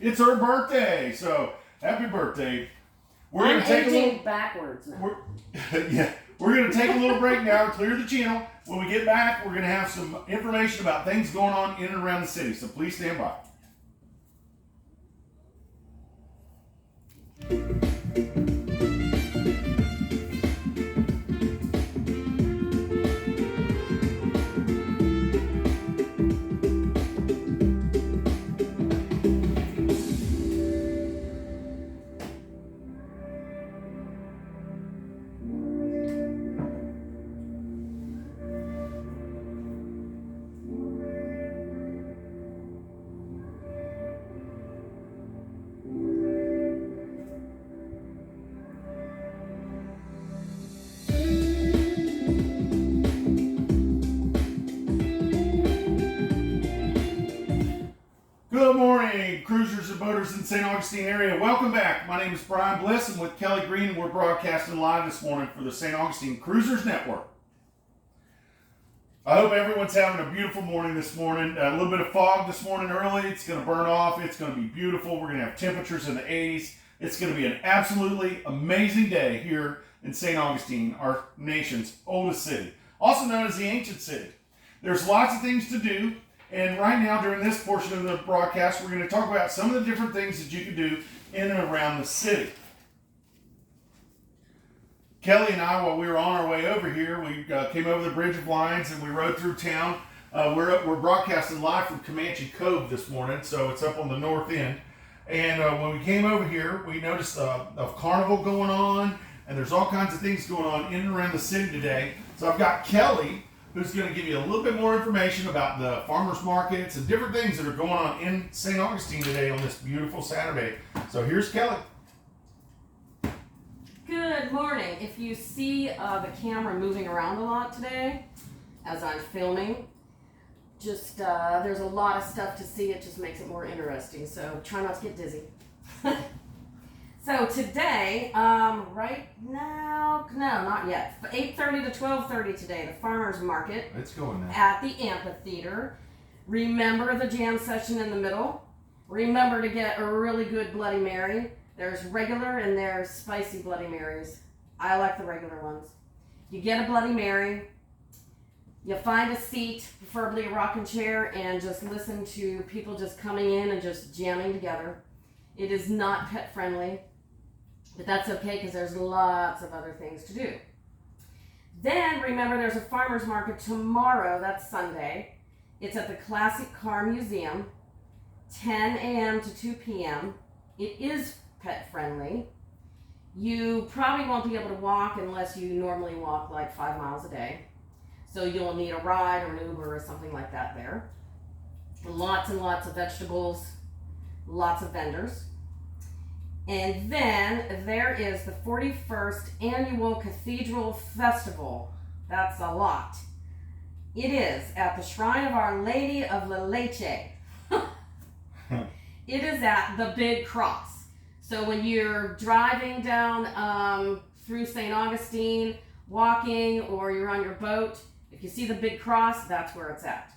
It's her birthday, so happy birthday. I'm aging backwards now. We're going to take a little break now, clear the channel. When we get back, we're going to have some information about things going on in and around the city, so please stand by. Good morning, cruisers and boaters in St. Augustine area. Welcome back. My name is Brian Bliss. I'm with Kelly Green, and we're broadcasting live this morning for the St. Augustine Cruisers Network. I hope everyone's having a beautiful morning this morning. A little bit of fog this morning early. It's going to burn off. It's going to be beautiful. We're going to have temperatures in the 80s. It's going to be an absolutely amazing day here in St. Augustine, our nation's oldest city, also known as the ancient city. There's lots of things to do. And right now, during this portion of the broadcast, we're going to talk about some of the different things that you can do in and around the city. Kelly and I, while we were on our way over here, we came over the Bridge of Lions and we rode through town. We're broadcasting live from Comanche Cove this morning, so it's up on the north end. And when we came over here, we noticed a carnival going on, and there's all kinds of things going on in and around the city today. So I've got Kelly, who's going to give you a little bit more information about the farmers markets and different things that are going on in St. Augustine today on this beautiful Saturday. So here's Kelly. Good morning. If you see the camera moving around a lot today as I'm filming, just there's a lot of stuff to see. It just makes it more interesting. So try not to get dizzy. So today, right now, no, not yet. 8:30 to 12:30 today, the farmers market. It's going now. At the amphitheater. Remember the jam session in the middle. Remember to get a really good Bloody Mary. There's regular and there's spicy Bloody Marys. I like the regular ones. You get a Bloody Mary. You find a seat, preferably a rocking chair, and just listen to people just coming in and just jamming together. It is not pet friendly, but that's okay because there's lots of other things to do. Then remember there's a farmer's market tomorrow, that's Sunday. It's at the Classic Car Museum, 10 a.m. to 2 p.m. It is pet friendly. You probably won't be able to walk unless you normally walk like 5 miles a day. So you'll need a ride or an Uber or something like that there. Lots and lots of vegetables, lots of vendors. And then there is the 41st Annual Cathedral Festival. That's a lot. It is at the Shrine of Our Lady of La Leche. It is at the Big Cross. So when you're driving down through St. Augustine, walking, or you're on your boat, if you see the Big Cross, that's where it's at.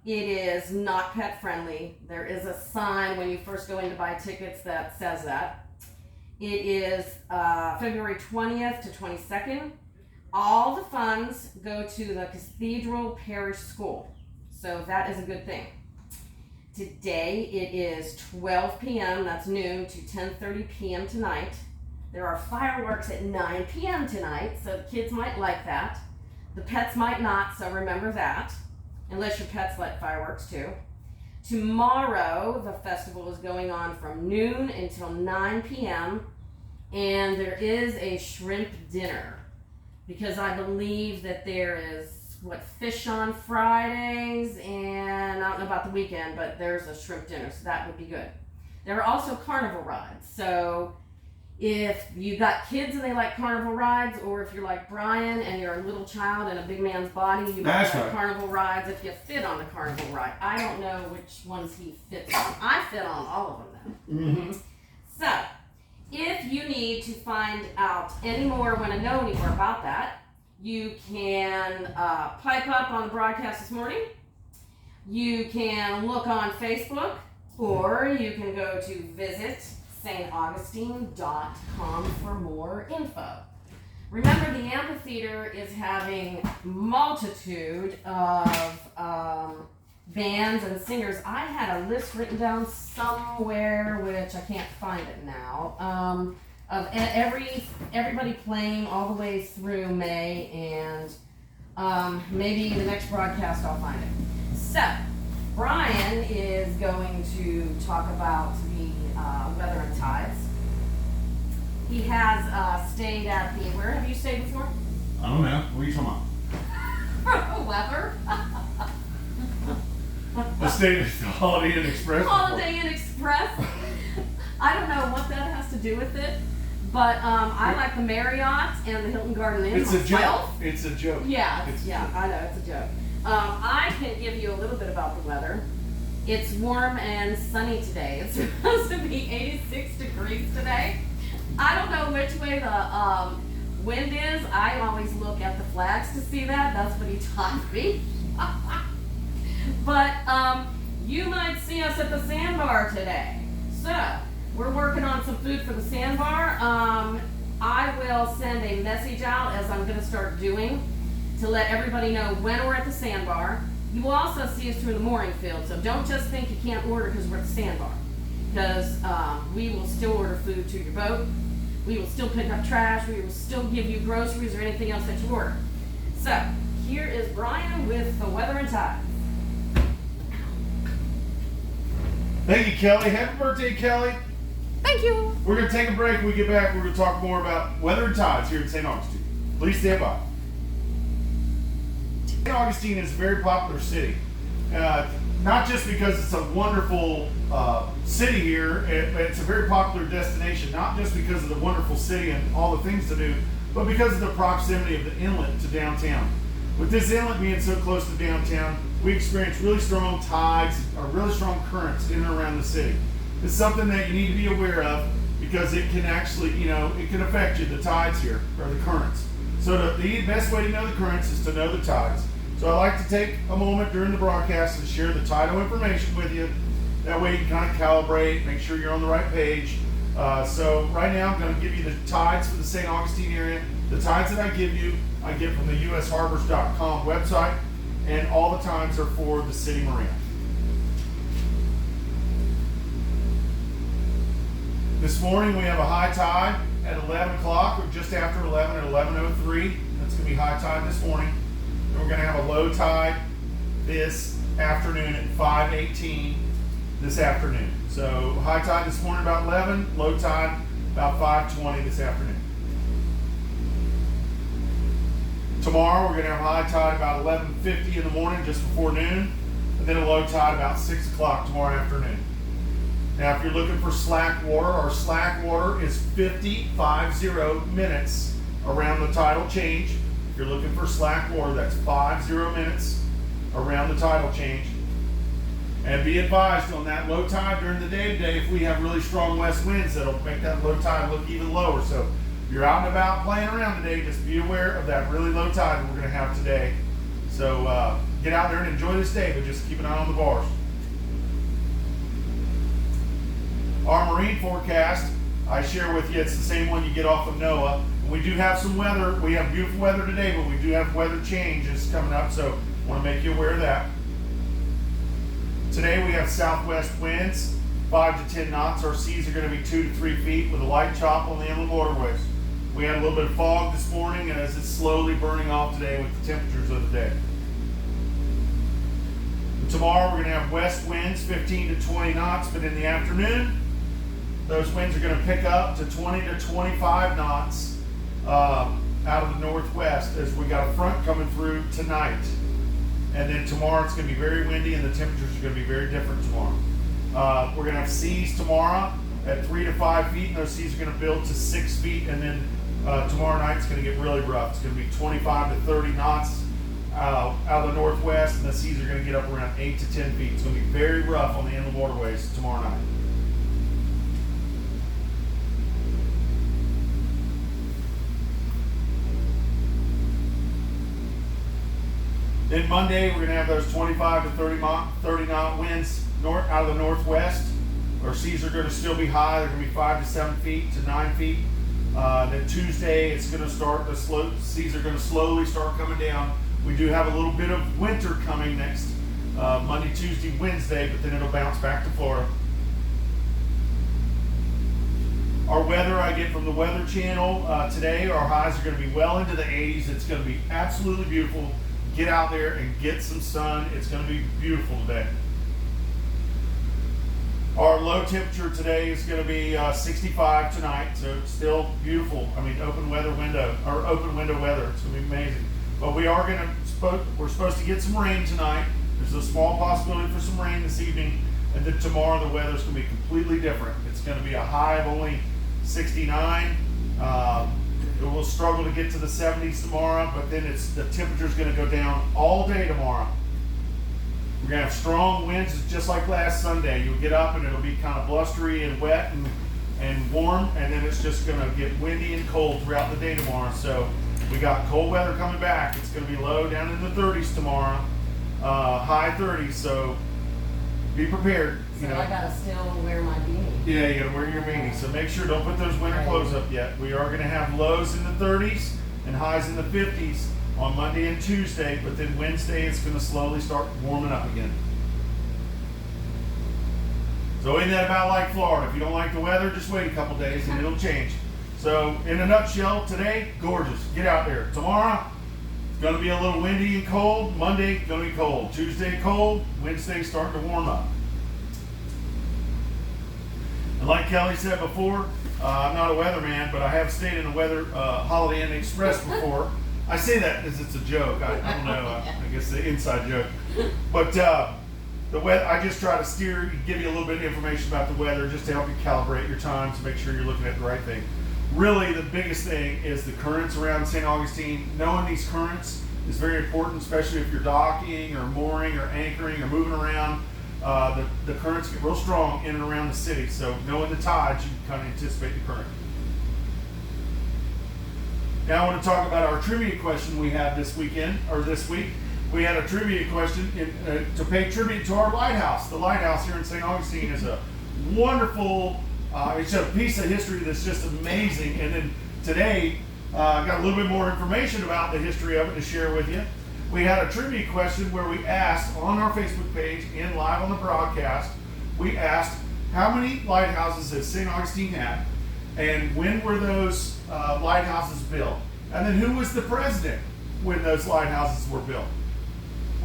It is not pet friendly. There is a sign when you first go in to buy tickets that says that. It is February 20th to 22nd. All the funds go to the Cathedral Parish School. So that is a good thing. Today it is 12 p.m., that's noon, to 10:30 p.m. tonight. There are fireworks at 9 p.m. tonight, so the kids might like that. The pets might not, so remember that. Unless your pets like fireworks too. Tomorrow, the festival is going on from noon until 9 p.m. And there is a shrimp dinner. Because I believe that there is, fish on Fridays, and I don't know about the weekend, but there's a shrimp dinner, so that would be good. There are also carnival rides. So if you got kids and they like carnival rides, or if you're like Brian and you're a little child in a big man's body, you might like carnival rides if you fit on the carnival ride. I don't know which ones he fits on. I fit on all of them though. Mm-hmm. So, if you need to find out any more, want to know any more about that, you can pipe up on the broadcast this morning. You can look on Facebook Or you can go to visit staugustine.com for more info. Remember, the amphitheater is having multitude of bands and singers. I had a list written down somewhere, which I can't find it now, of everybody playing all the way through May, and maybe the next broadcast I'll find it. So, Brian is going to talk about the weather and tides. He has stayed at the, where have you stayed before? I don't know. What are you talking about? Weather. I stayed at the Holiday Inn Express. Holiday Inn Express. I don't know what that has to do with it, but I like the Marriott and the Hilton Garden Inn. It's a joke. myself. It's a joke. Yeah, It's a yeah, joke. I know, it's a joke. I can give you a little bit about the weather. It's warm and sunny today. It's supposed to be 86 degrees today. I don't know which way the wind is. I always look at the flags to see that. That's what he taught me. But you might see us at the sandbar today. So we're working on some food for the sandbar. I will send a message out, as I'm going to start doing, to let everybody know when we're at the sandbar. You will also see us through the mooring field, so don't just think you can't order because we're at the sandbar. Because we will still order food to your boat. We will still pick up trash. We will still give you groceries or anything else that you order. So here is Brian with the weather and tides. Thank you, Kelly. Happy birthday, Kelly. Thank you. We're going to take a break. When we get back, we're going to talk more about weather and tides here in St. Augustine. Please stand by. St. Augustine is a very popular city. Not just because it's a wonderful city here, it's a very popular destination, not just because of the wonderful city and all the things to do, but because of the proximity of the inlet to downtown. With this inlet being so close to downtown, we experience really strong tides or really strong currents in and around the city. It's something that you need to be aware of because it can actually, it can affect you, the tides here, or the currents. So the best way to know the currents is to know the tides. So I like to take a moment during the broadcast and share the tidal information with you. That way you can kind of calibrate, make sure you're on the right page. So right now I'm going to give you the tides for the St. Augustine area. The tides that I give you, I get from the usharbors.com website, and all the times are for the city marina. This morning we have a high tide at 11 o'clock, or just after 11 at 11:03. That's going to be high tide this morning. And we're going to have a low tide this afternoon at 5:18 this afternoon. So high tide this morning about 11, low tide about 5:20 this afternoon. Tomorrow we're going to have high tide about 11:50 in the morning, just before noon, and then a low tide about 6 o'clock tomorrow afternoon. Now, if you're looking for slack water, our slack water is 50 minutes around the tidal change. If you're looking for slack water, that's 50 minutes around the tidal change. And be advised on that low tide during the day today, if we have really strong west winds, that'll make that low tide look even lower. So if you're out and about playing around today, just be aware of that really low tide that we're going to have today. So get out there and enjoy this day, but just keep an eye on the bars. Our marine forecast, I share with you, it's the same one you get off of NOAA. We do have some weather. We have beautiful weather today, but we do have weather changes coming up, so I want to make you aware of that. Today we have southwest winds, 5 to 10 knots. Our seas are going to be 2 to 3 feet with a light chop on the inland waterways. We had a little bit of fog this morning, and as it's slowly burning off today with the temperatures of the day. Tomorrow we're going to have west winds, 15 to 20 knots, but in the afternoon, those winds are going to pick up to 20 to 25 knots out of the northwest as we got a front coming through tonight. And then tomorrow it's going to be very windy and the temperatures are going to be very different tomorrow. We're going to have seas tomorrow at 3 to 5 feet, and those seas are going to build to 6 feet. And then tomorrow night it's going to get really rough. It's going to be 25 to 30 knots out of the northwest, and the seas are going to get up around 8 to 10 feet. It's going to be very rough on the inland waterways tomorrow night. Then Monday, we're going to have those 25 to 30 knot winds out of the northwest. Our seas are going to still be high. They're going to be 5 to 7 feet to 9 feet. Then Tuesday, it's going to start, seas are going to slowly start coming down. We do have a little bit of winter coming next Monday, Tuesday, Wednesday, but then it'll bounce back to Florida. Our weather I get from the Weather Channel today. Our highs are going to be well into the 80s. It's going to be absolutely beautiful. Get out there and get some sun. It's going to be beautiful today. Our low temperature today is going to be 65 tonight, so it's still beautiful. I mean, open window weather. It's going to be amazing. But we're supposed to get some rain tonight. There's a small possibility for some rain this evening, and then tomorrow the weather's going to be completely different. It's going to be a high of only 69. It will struggle to get to the 70s tomorrow, but then the temperature's going to go down all day tomorrow. We're going to have strong winds just like last Sunday. You'll get up and it'll be kind of blustery and wet and warm, and then it's just going to get windy and cold throughout the day tomorrow. So we got cold weather coming back. It's going to be low down in the 30s tomorrow, high 30s, so be prepared. So I got to still wear my beanie. Yeah, you got to wear your beanie. So make sure, don't put those winter clothes up yet. We are going to have lows in the 30s and highs in the 50s on Monday and Tuesday, but then Wednesday it's going to slowly start warming up again. So isn't that about like Florida? If you don't like the weather, just wait a couple days and it'll change. So in a nutshell, today, gorgeous. Get out there. Tomorrow, it's going to be a little windy and cold. Monday, going to be cold. Tuesday, cold. Wednesday, starting to warm up. And like Kelly said before, I'm not a weatherman, but I have stayed in a weather Holiday Inn Express before. I say that because it's a joke. I don't know. I guess the inside joke. But the weather, I just try to give you a little bit of information about the weather just to help you calibrate your times, to make sure you're looking at the right thing. Really, the biggest thing is the currents around St. Augustine. Knowing these currents is very important, especially if you're docking or mooring or anchoring or moving around. The currents get real strong in and around the city. So knowing the tides, you can kind of anticipate the current. Now I want to talk about our trivia question we had this week. We had a trivia question to pay tribute to our lighthouse. The lighthouse here in St. Augustine is a wonderful, it's a piece of history that's just amazing. And then today, I got a little bit more information about the history of it to share with you. We had a trivia question where we asked on our Facebook page and live on the broadcast, we asked how many lighthouses does St. Augustine have, and when were those lighthouses built? And then who was the president when those lighthouses were built?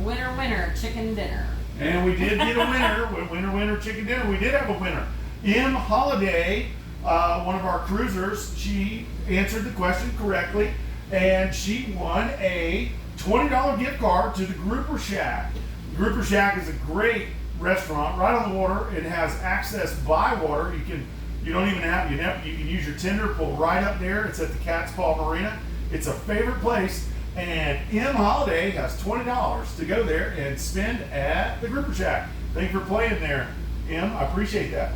Winner, winner, chicken dinner. And we did get a winner. Winner, winner, chicken dinner. We did have a winner. M. Holiday, one of our cruisers, she answered the question correctly, and she won a $20 gift card to the Grouper Shack. Grouper Shack is a great restaurant right on the water. It has access by water. You can use your tender, pull right up there. It's at the Cat's Paw Marina. It's a favorite place, and M. Holiday has $20 to go there and spend at the Grouper Shack. Thank you for playing there, M. I appreciate that.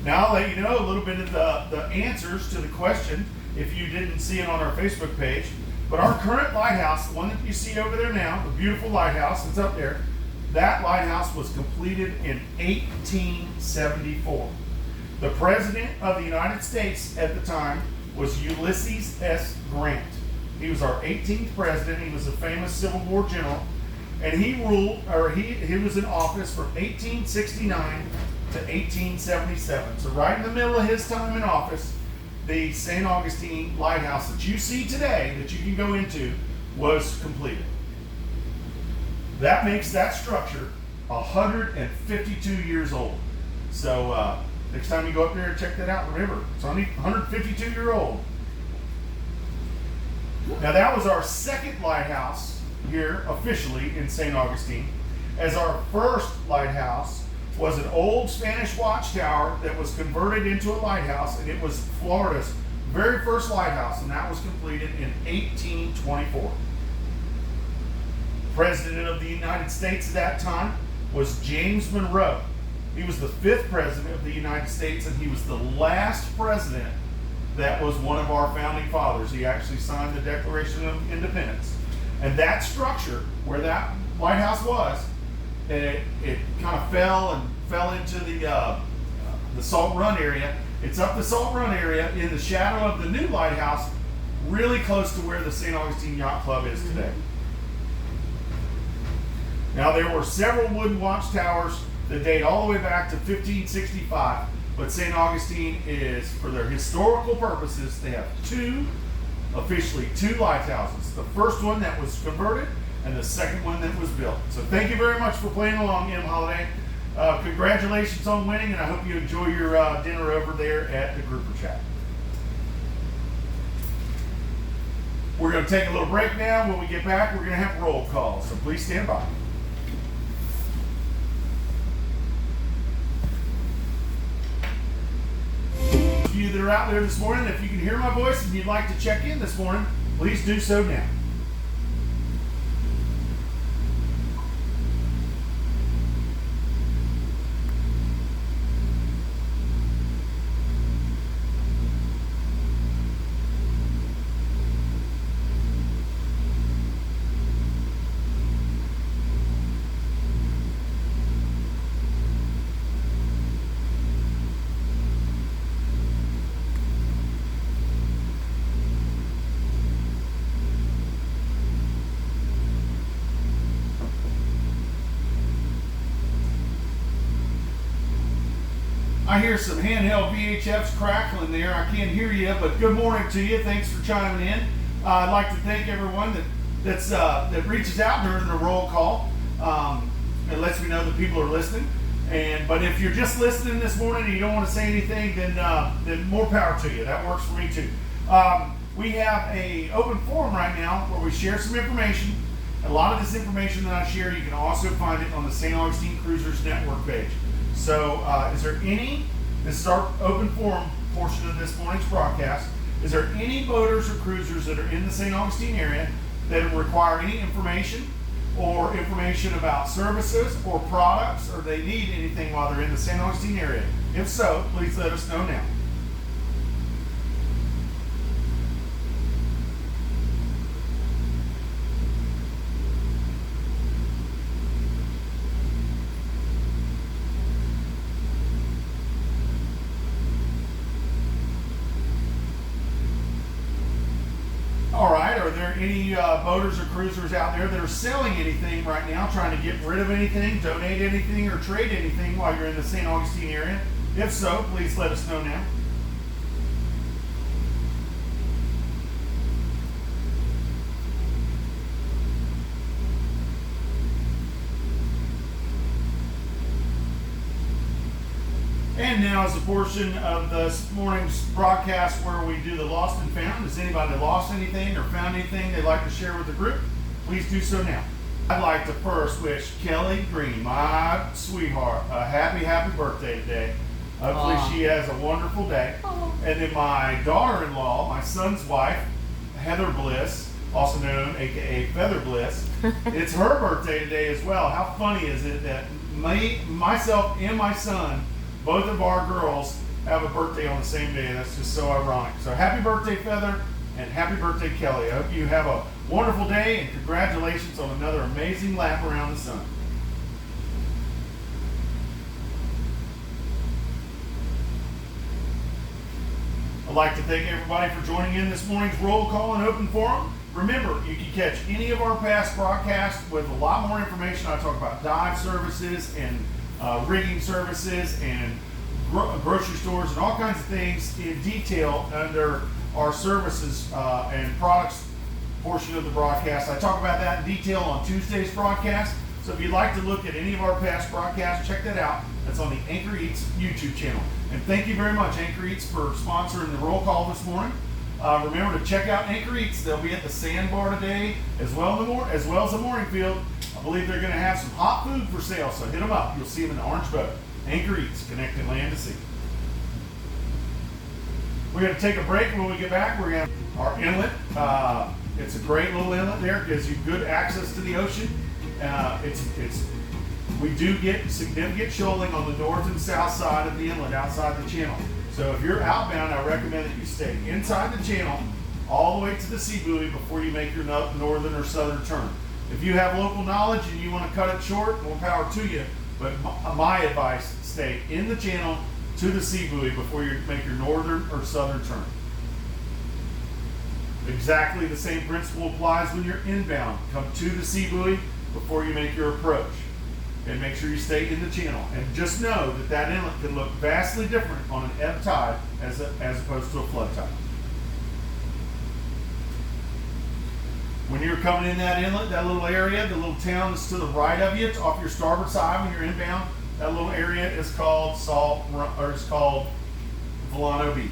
Now I'll let you know a little bit of the answers to the question if you didn't see it on our Facebook page. But our current lighthouse, the one that you see over there now, the beautiful lighthouse that's up there, that lighthouse was completed in 1874. The President of the United States at the time was Ulysses S. Grant. He was our 18th president. He was a famous Civil War general, and he was in office from 1869 to 1877. So right in the middle of his time in office, the St. Augustine lighthouse that you see today, that you can go into, was completed. That makes that structure 152 years old. So next time you go up there and check that out, remember, it's only 152 years old. Now that was our second lighthouse here officially in St. Augustine, as our first lighthouse was an old Spanish watchtower that was converted into a lighthouse, and it was Florida's very first lighthouse, and that was completed in 1824. President of the United States at that time was James Monroe. He was the 5th president of the United States, and he was the last president that was one of our founding fathers. He actually signed the Declaration of Independence. And that structure where that lighthouse was, it kind of fell into the Salt Run area. It's up the Salt Run area in the shadow of the new lighthouse, really close to where the St. Augustine Yacht Club is today. Now, there were several wooden watchtowers that date all the way back to 1565, but St. Augustine is, for their historical purposes, they have officially two lighthouses. The first one that was converted and the second one that was built. So thank you very much for playing along, M. Holiday. Congratulations on winning, and I hope you enjoy your dinner over there at the Grouper Chat. We're going to take a little break now. When we get back, we're going to have roll call, so please stand by. Those of you that are out there this morning, if you can hear my voice and you'd like to check in this morning, please do so now. I hear some handheld VHFs crackling there. I can't hear you, but good morning to you. Thanks for chiming in. I'd like to thank everyone that reaches out during the roll call. It lets me know that people are listening. But if you're just listening this morning and you don't want to say anything, then more power to you. That works for me too. We have an open forum right now where we share some information. A lot of this information that I share, you can also find it on the St. Augustine Cruisers Network page. So this is our open forum portion of this morning's broadcast. Is there any boaters or cruisers that are in the St. Augustine area that require any information or information about services or products, or they need anything while they're in the St. Augustine area? If so, please let us know now. All right, are there any boaters or cruisers out there that are selling anything right now, trying to get rid of anything, donate anything, or trade anything while you're in the St. Augustine area? If so, please let us know now. And now is the portion of this morning's broadcast where we do the lost and found. Has anybody lost anything or found anything they'd like to share with the group? Please do so now. I'd like to first wish Kelly Green, my sweetheart, a happy birthday today. Hopefully she has a wonderful day. And then my daughter-in-law, my son's wife, Heather Bliss, also known aka Feather Bliss, it's her birthday today as well. How funny is it that myself and my son, both of our girls, have a birthday on the same day? That's just so ironic. So happy birthday, Feather, and happy birthday, Kelly. I hope you have a wonderful day, and congratulations on another amazing lap around the sun. I'd like to thank everybody for joining in this morning's roll call and open forum. Remember, you can catch any of our past broadcasts with a lot more information. I talk about dive services and rigging services and grocery stores and all kinds of things in detail under our services and products portion of the broadcast. I talk about that in detail on Tuesday's broadcast. So if you'd like to look at any of our past broadcasts, check that out. That's on the Anchor Eats YouTube channel. And thank you very much, Anchor Eats, for sponsoring the roll call this morning. Remember to check out Anchor Eats. They'll be at the Sandbar today, as well as the mooring field. I believe they're going to have some hot food for sale, so hit them up. You'll see them in the orange boat. Anchor Eats, connecting land to sea. We're going to take a break. When we get back, we're going to have our inlet. It's a great little inlet there. It gives you good access to the ocean. We do get significant shoaling on the north and south side of the inlet outside the channel. So if you're outbound, I recommend that you stay inside the channel all the way to the sea buoy before you make your northern or southern turn. If you have local knowledge and you want to cut it short, more power to you. But my advice, stay in the channel to the sea buoy before you make your northern or southern turn. Exactly the same principle applies when you're inbound. Come to the sea buoy before you make your approach. And make sure you stay in the channel. And just know that that inlet can look vastly different on an ebb tide as opposed to a flood tide. When you're coming in that inlet, that little area, the little town that's to the right of you, it's off your starboard side when you're inbound, that little area is called Volano Beach.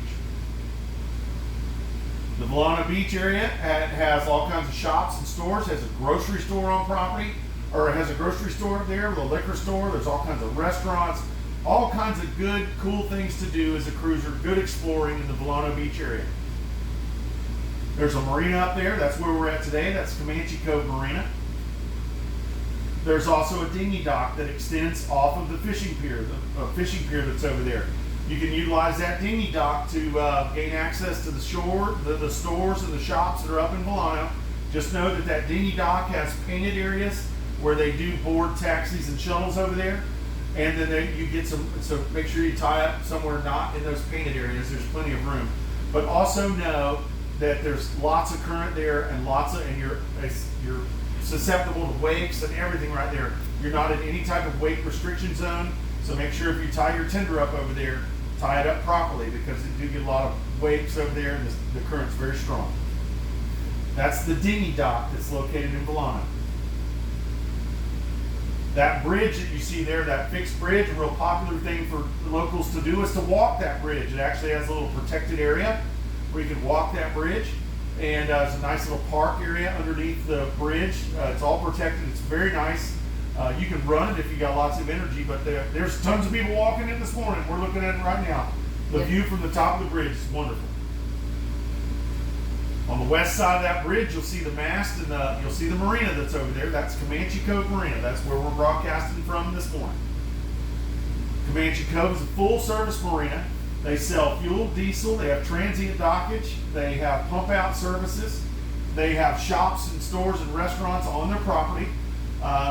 The Volano Beach area has all kinds of shops and stores, has a grocery store on property, or it has a grocery store up there with a liquor store. There's all kinds of restaurants, all kinds of good, cool things to do as a cruiser, good exploring in the Volano Beach area. There's a marina up there. That's where we're at today. That's Comanche Cove Marina. There's also a dinghy dock that extends off of the fishing pier, the fishing pier that's over there. You can utilize that dinghy dock to gain access to the shore, the stores and the shops that are up in Volano. Just know that that dinghy dock has painted areas where they do board taxis and shuttles over there. And then you get some, so make sure you tie up somewhere not in those painted areas. There's plenty of room. But also know that there's lots of current there and you're susceptible to wakes and everything right there. You're not in any type of wake restriction zone. So make sure if you tie your tender up over there, tie it up properly, because they do get a lot of wakes over there and the current's very strong. That's the dinghy dock that's located in Volano. That bridge that you see there, that fixed bridge, a real popular thing for the locals to do is to walk that bridge. It actually has a little protected area where you can walk that bridge, and there's a nice little park area underneath the bridge. It's all protected. It's very nice. You can run it if you got lots of energy, but there's tons of people walking it this morning. We're looking at it right now. The view from the top of the bridge is wonderful. On the west side of that bridge, you'll see the mast and you'll see the marina that's over there. That's Comanche Cove Marina. That's where we're broadcasting from this morning. Comanche Cove is a full-service marina. They sell fuel, diesel. They have transient dockage. They have pump-out services. They have shops and stores and restaurants on their property.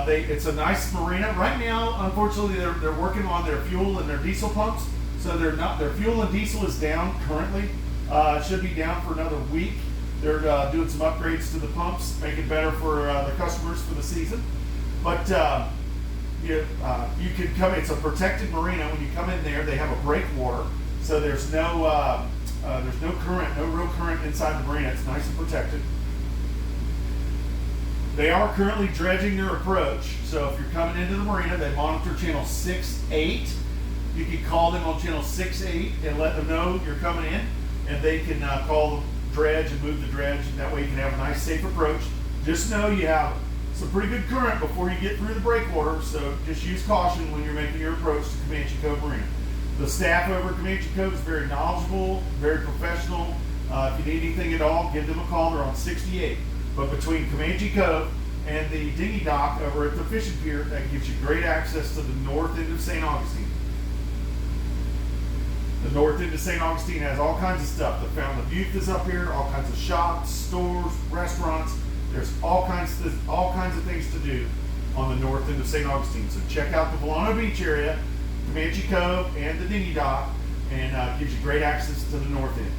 It's a nice marina. Right now, unfortunately, they're working on their fuel and their diesel pumps. So their fuel and diesel is down currently. It should be down for another week. They're doing some upgrades to the pumps, make it better for the customers for the season. But you can come. It's a protected marina. When you come in there, they have a breakwater, so there's no current, no real current inside the marina. It's nice and protected. They are currently dredging their approach. So if you're coming into the marina, they monitor channel 6-8. You can call them on channel 6-8 and let them know you're coming in, and they can call the dredge and move the dredge, and that way you can have a nice, safe approach. Just know you have some pretty good current before you get through the breakwater, so just use caution when you're making your approach to Comanche Cove Marina. The staff over at Comanche Cove is very knowledgeable, very professional. If you need anything at all, give them a call. They're on 68. But between Comanche Cove and the dinghy dock over at the fishing pier, that gives you great access to the north end of St. Augustine. The north end of St. Augustine has all kinds of stuff. The Fountain of Youth is up here, all kinds of shops, stores, restaurants. There's all kinds of things to do on the north end of St. Augustine. So check out the Volano Beach area, Comanche Cove, and the dinghy dock, and gives you great access to the north end.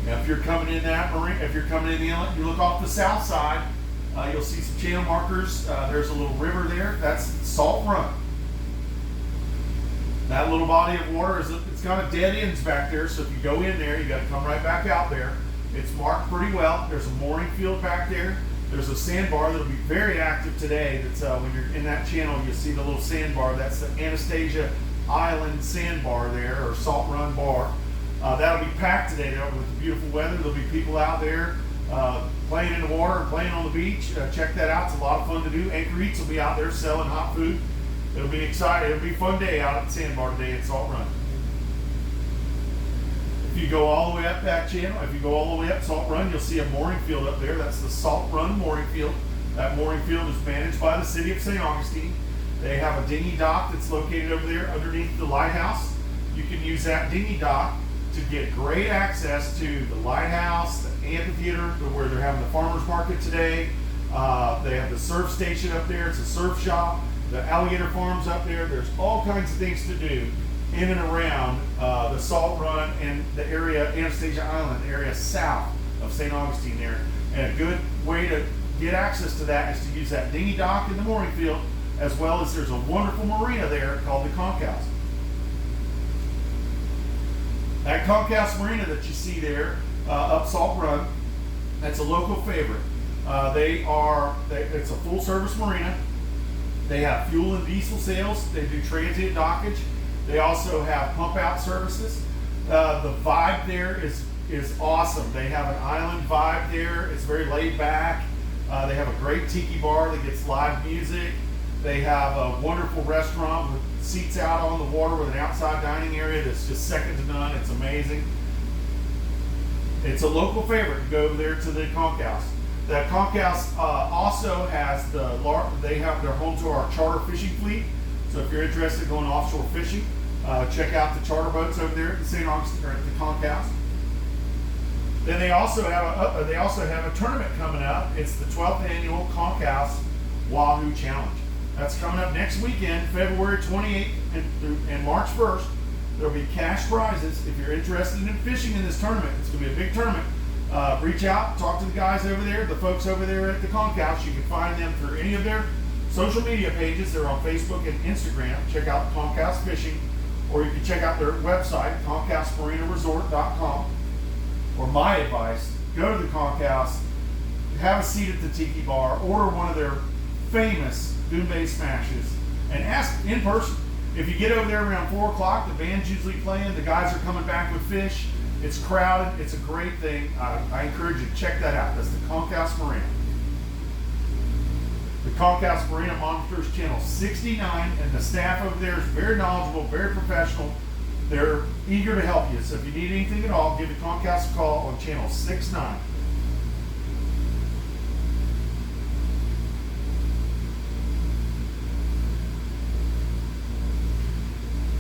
Now, if you're coming in that marina, if you're coming in the inlet, you look off the south side, you'll see some channel markers. There's a little river there. That's Salt Run. That little body of water it's got dead ends back there, so if you go in there, you got to come right back out there. It's marked pretty well. There's a mooring field back there. There's a sandbar that'll be very active today. That's when you're in that channel, you'll see the little sandbar. That's the Anastasia Island sandbar there, or Salt Run Bar. That'll be packed today with the beautiful weather. There'll be people out there playing in the water, playing on the beach. Check that out. It's a lot of fun to do. Anchor Eats will be out there selling hot food. It'll be exciting. It'll be a fun day out at the sandbar today at Salt Run. If you go all the way up that channel, if you go all the way up Salt Run, you'll see a mooring field up there. That's the Salt Run mooring field. That mooring field is managed by the city of St. Augustine. They have a dinghy dock that's located over there underneath the lighthouse. You can use that dinghy dock to get great access to the lighthouse, the amphitheater, where they're having the farmers market today. They have the surf station up there. It's a surf shop. The alligator farms up there. There's all kinds of things to do in and around the Salt Run and the area, Anastasia Island area south of St. Augustine there. And a good way to get access to that is to use that dinghy dock in the mooring field, as well as there's a wonderful marina there called the Conch House. That Conch House Marina that you see there up Salt Run, that's a local favorite. It's a full service marina. They have fuel and diesel sales. They do transient dockage. They also have pump out services. The vibe there is awesome. They have an island vibe there. It's very laid back. They have a great tiki bar that gets live music. They have a wonderful restaurant with seats out on the water with an outside dining area that's just second to none. It's amazing. It's a local favorite to go over there to the Conch House. The Conch House also has they're home to our charter fishing fleet. So if you're interested in going offshore fishing, check out the charter boats over there at the St. Augustine or at the Conch House. Then they also have a tournament coming up. It's the 12th annual Conch House Wahoo Challenge. That's coming up next weekend, February 28th and March 1st. There'll be cash prizes. If you're interested in fishing in this tournament, it's going to be a big tournament. Reach out, talk to the guys over there, the folks over there at the Conch House. You can find them through any of their social media pages. They're on Facebook and Instagram. Check out Conch House Fishing, or you can check out their website, conchhousemarinaresort.com. Or my advice, go to the Conch House, have a seat at the tiki bar, order one of their famous Doombay smashes, and ask in person. If you get over there around 4 o'clock, the band's usually playing, the guys are coming back with fish, it's crowded, it's a great thing. I encourage you to check that out. That's the Conch House Marina. The Conch House Marina monitors channel 69, and the staff over there is very knowledgeable, very professional. They're eager to help you. So if you need anything at all, give the Conch House a call on channel 69.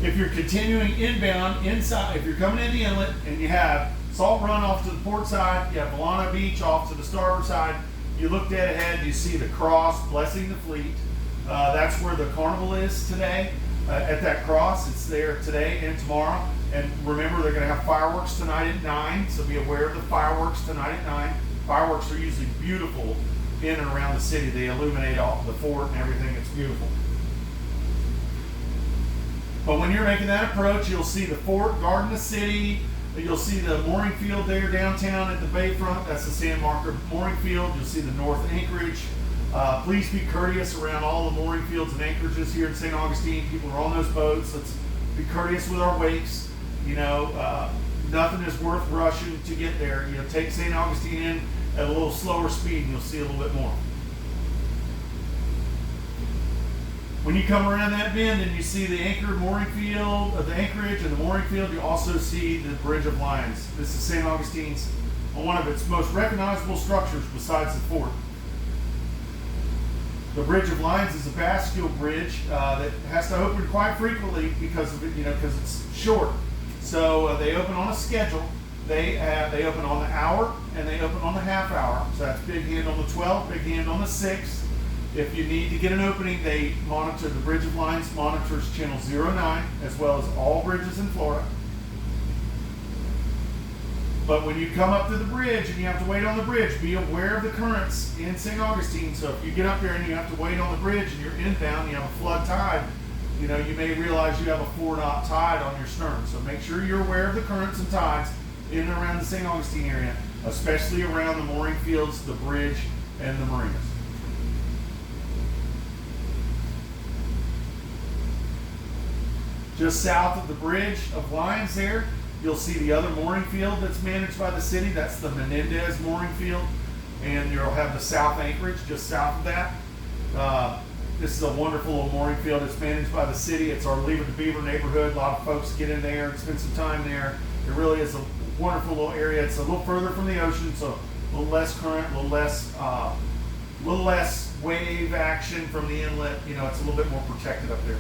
If you're continuing inbound inside, if you're coming in the inlet and you have Salt Run off to the port side, you have Milano Beach off to the starboard side, you look dead ahead, you see the cross blessing the fleet. That's where the carnival is today. At that cross, it's there today and tomorrow. And remember, they're going to have fireworks tonight at 9, so be aware of the fireworks tonight at 9. Fireworks are usually beautiful in and around the city. They illuminate all the fort and everything. It's beautiful. But when you're making that approach, you'll see the fort guarding the city. You'll see the mooring field there downtown at the bayfront. That's the San Marco mooring field. You'll see the North Anchorage. Please be courteous around all the mooring fields and anchorages here in St. Augustine. People are on those boats. Let's be courteous with our wakes. You know, nothing is worth rushing to get there. You know, take St. Augustine in at a little slower speed and you'll see a little bit more. When you come around that bend and you see the anchored mooring field, the anchorage and the mooring field, you also see the Bridge of Lions. This is St. Augustine's, one of its most recognizable structures besides the fort. The Bridge of Lions is a bascule bridge that has to open quite frequently because of it, you know, because it's short. So they open on a schedule. They open on the hour and they open on the half hour. So that's big hand on the 12th, big hand on the 6th. If you need to get an opening, they monitor, the Bridge of Lions monitors channel 09 as well as all bridges in Florida. But when you come up to the bridge and you have to wait on the bridge, be aware of the currents in St. Augustine. So if you get up there and you have to wait on the bridge and you're inbound, you have a flood tide, you know, you may realize you have a 4-knot tide on your stern. So make sure you're aware of the currents and tides in and around the St. Augustine area, especially around the mooring fields, the bridge, and the marinas. Just south of the Bridge of Lions there, you'll see the other mooring field that's managed by the city. That's the Menendez mooring field. And you'll have the South Anchorage just south of that. This is a wonderful little mooring field. It's managed by the city. It's our Leave It to Beaver neighborhood. A lot of folks get in there and spend some time there. It really is a wonderful little area. It's a little further from the ocean, so a little less current, a little less wave action from the inlet. You know, it's a little bit more protected up there.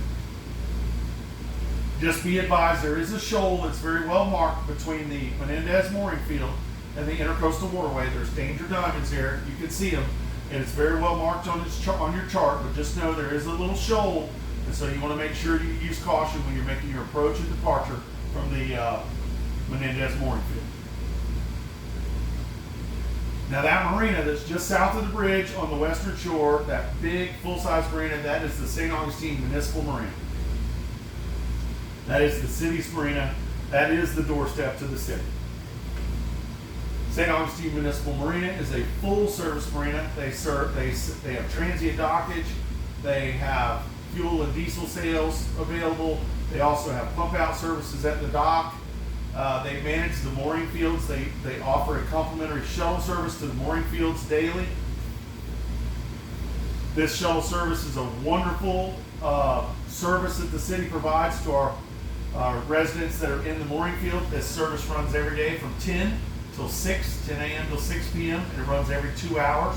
Just be advised, there is a shoal that's very well marked between the Menendez mooring field and the Intercoastal Waterway. There's danger diamonds there. You can see them, and it's very well marked on your chart. But just know there is a little shoal, and so you want to make sure you use caution when you're making your approach and departure from the Menendez mooring field. Now that marina that's just south of the bridge on the western shore, that big full-size marina, that is the St. Augustine Municipal Marina. That is the city's marina. That is the doorstep to the city. St. Augustine Municipal Marina is a full-service marina. They have transient dockage. They have fuel and diesel sales available. They also have pump-out services at the dock. They manage the mooring fields. They offer a complimentary shuttle service to the mooring fields daily. This shuttle service is a wonderful service that the city provides to our residents that are in the mooring field. This service runs every day from 10 till 6, 10 a.m. till 6 p.m. and it runs every 2 hours.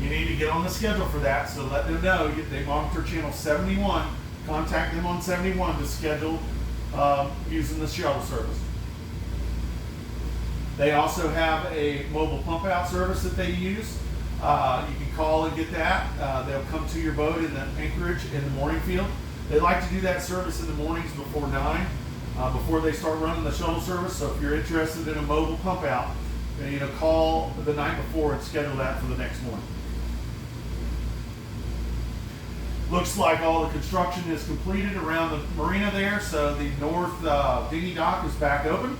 You need to get on the schedule for that, so let them know. They monitor channel 71. Contact them on 71 to schedule using the shuttle service. They also have a mobile pump out service that they use. You can call and get that. They'll come to your boat in the anchorage in the mooring field. They like to do that service in the mornings before 9, before they start running the shuttle service. So if you're interested in a mobile pump out, call the night before and schedule that for the next morning. Looks like all the construction is completed around the marina there, so the north dinghy dock is back open.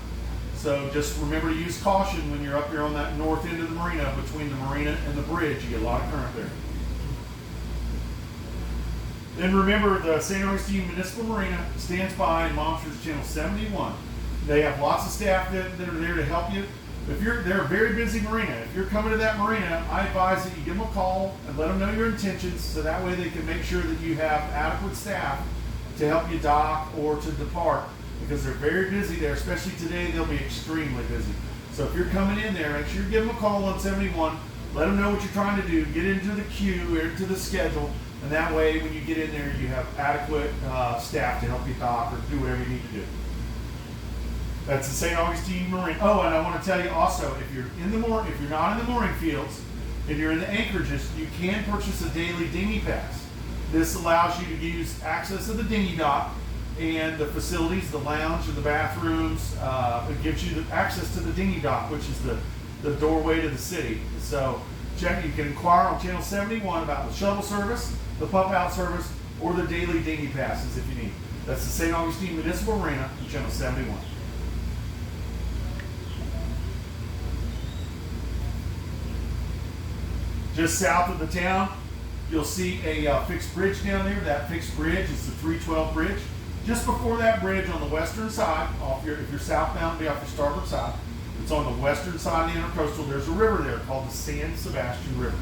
So just remember to use caution when you're up there on that north end of the marina, between the marina and the bridge. You get a lot of current there. Then remember, the St. Augustine Municipal Marina stands by and monitors channel 71. They have lots of staff that are there to help you. They're a very busy marina. If you're coming to that marina, I advise that you give them a call and let them know your intentions, so that way they can make sure that you have adequate staff to help you dock or to depart, because they're very busy there, especially today. They'll be extremely busy. So if you're coming in there, make sure you give them a call on 71, let them know what you're trying to do, get into the queue, into the schedule, and that way when you get in there, you have adequate staff to help you dock or do whatever you need to do. That's the St. Augustine Marina. Oh, and I want to tell you also, if you're not in the mooring fields, if you're in the anchorages, you can purchase a daily dinghy pass. This allows you to use access to the dinghy dock and the facilities, the lounge and the bathrooms. It gives you the access to the dinghy dock, which is the doorway to the city. So you can inquire on channel 71 about the shuttle service, the pump out service, or the daily dinghy passes if you need. That's the St. Augustine Municipal Marina, channel 71. Just south of the town, you'll see a fixed bridge down there. That fixed bridge is the 312 bridge. Just before that bridge on the western side, if you're southbound, be off your starboard side, it's on the western side of the Intercoastal. There's a river there called the San Sebastian River.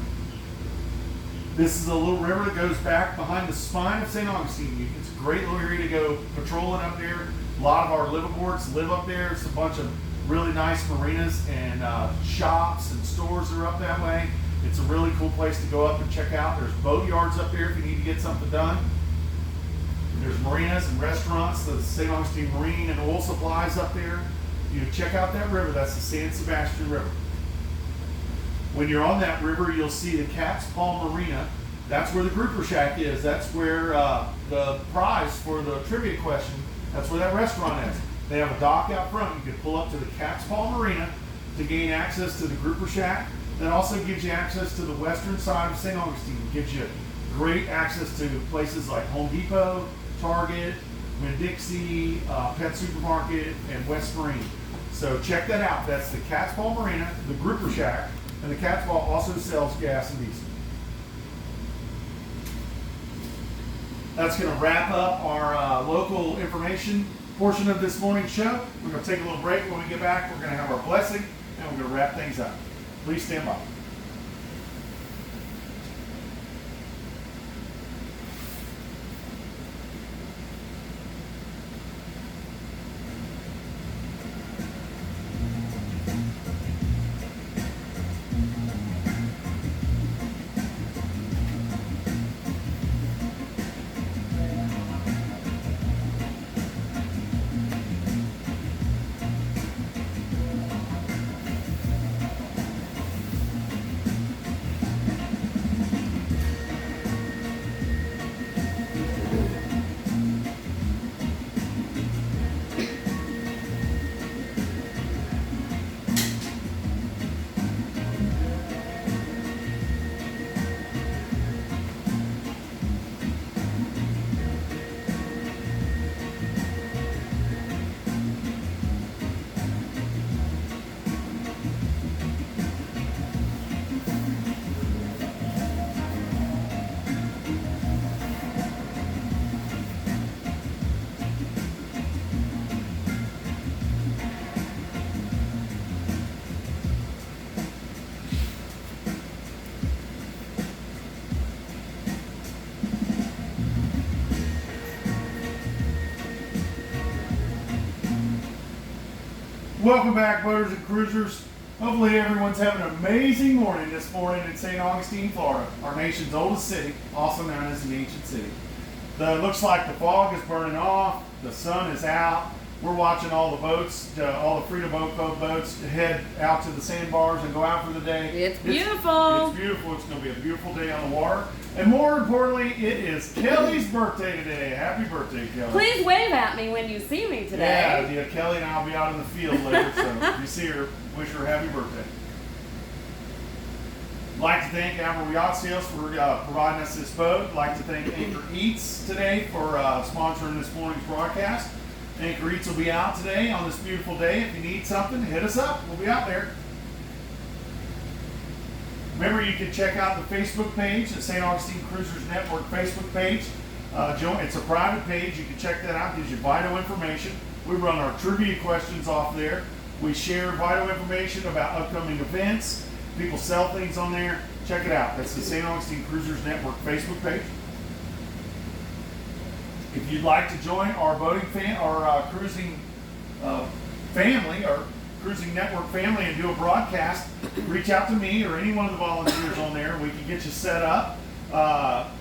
This is a little river that goes back behind the spine of St. Augustine. It's a great little area to go patrolling up there. A lot of our liveaboards live up there. It's a bunch of really nice marinas and shops and stores are up that way. It's a really cool place to go up and check out. There's boat yards up there if you need to get something done. There's marinas and restaurants, the St. Augustine Marine and Oil Supplies up there. You check out that river. That's the San Sebastian River. When you're on that river, you'll see the Cat's Paw Marina. That's where the grouper shack is. That's where the prize for the trivia question, that's where that restaurant is. They have a dock out front. You can pull up to the Cat's Paw Marina to gain access to the grouper shack. That also gives you access to the western side of St. Augustine. It gives you great access to places like Home Depot, Target, Winn-Dixie, Pet Supermarket, and West Marine. So check that out. That's the Cat's Paw Marina, the grouper shack, and the Cat's Paw also sells gas and diesel. That's going to wrap up our local information portion of this morning's show. We're going to take a little break. When we get back, we're going to have our blessing, and we're going to wrap things up. Please stand by. Welcome back, boaters and cruisers. Hopefully everyone's having an amazing morning this morning in St. Augustine, Florida, our nation's oldest city, also known as an ancient city. Looks like the fog is burning off, the sun is out. We're watching all the boats, all the Freedom Boat Club boats head out to the sandbars and go out for the day. It's beautiful. It's beautiful. It's going to be a beautiful day on the water. And more importantly, it is Kelly's birthday today. Happy birthday, Kelly. Please wave at me when you see me today. Yeah, Kelly and I will be out in the field later, so if you see her, wish her a happy birthday. I'd like to thank Amber Yacht Sales for providing us this boat. I'd like to thank Anchor Eats today for sponsoring this morning's broadcast. Anchor Eats will be out today on this beautiful day. If you need something, hit us up. We'll be out there. Remember, you can check out the Facebook page, the St. Augustine Cruisers Network Facebook page. It's a private page. You can check that out. It gives you vital information. We run our trivia questions off there. We share vital information about upcoming events. People sell things on there. Check it out. That's the St. Augustine Cruisers Network Facebook page. If you'd like to join our boating cruising family, our cruising network family, and do a broadcast, reach out to me or any one of the volunteers on there. We can get you set up.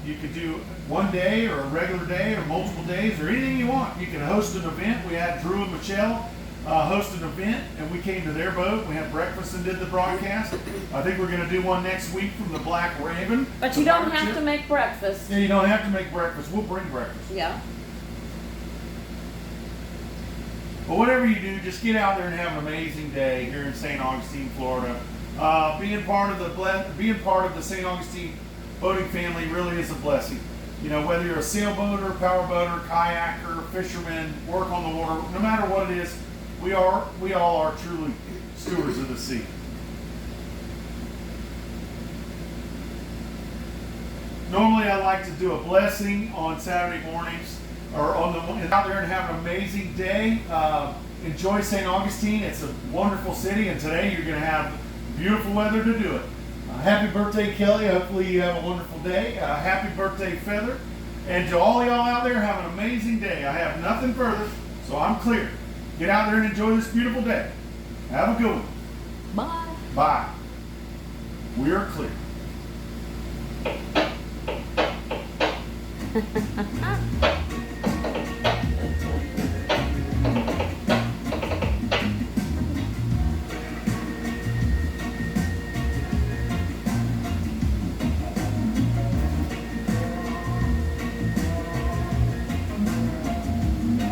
You could do one day or a regular day or multiple days or anything you want. You can host an event. We had Drew and Michelle host an event, and we came to their boat. We had breakfast and did the broadcast. I think we're going to do one next week from the Black Raven. But you don't have to make breakfast. Yeah, you don't have to make breakfast. We'll bring breakfast. Yeah. But whatever you do, just get out there and have an amazing day here in St. Augustine, Florida. Being part of the St. Augustine boating family really is a blessing. You know, whether you're a sailboater, powerboater, kayaker, fisherman, work on the water, no matter what it is, we all are truly stewards of the sea. Normally, I like to do a blessing on Saturday mornings, or out there and have an amazing day. Enjoy St. Augustine. It's a wonderful city, and today you're going to have beautiful weather to do it. Happy birthday, Kelly. Hopefully you have a wonderful day. Happy birthday, Feather. And to all y'all out there, have an amazing day. I have nothing further, so I'm clear. Get out there and enjoy this beautiful day. Have a good one. Bye. Bye. We are clear.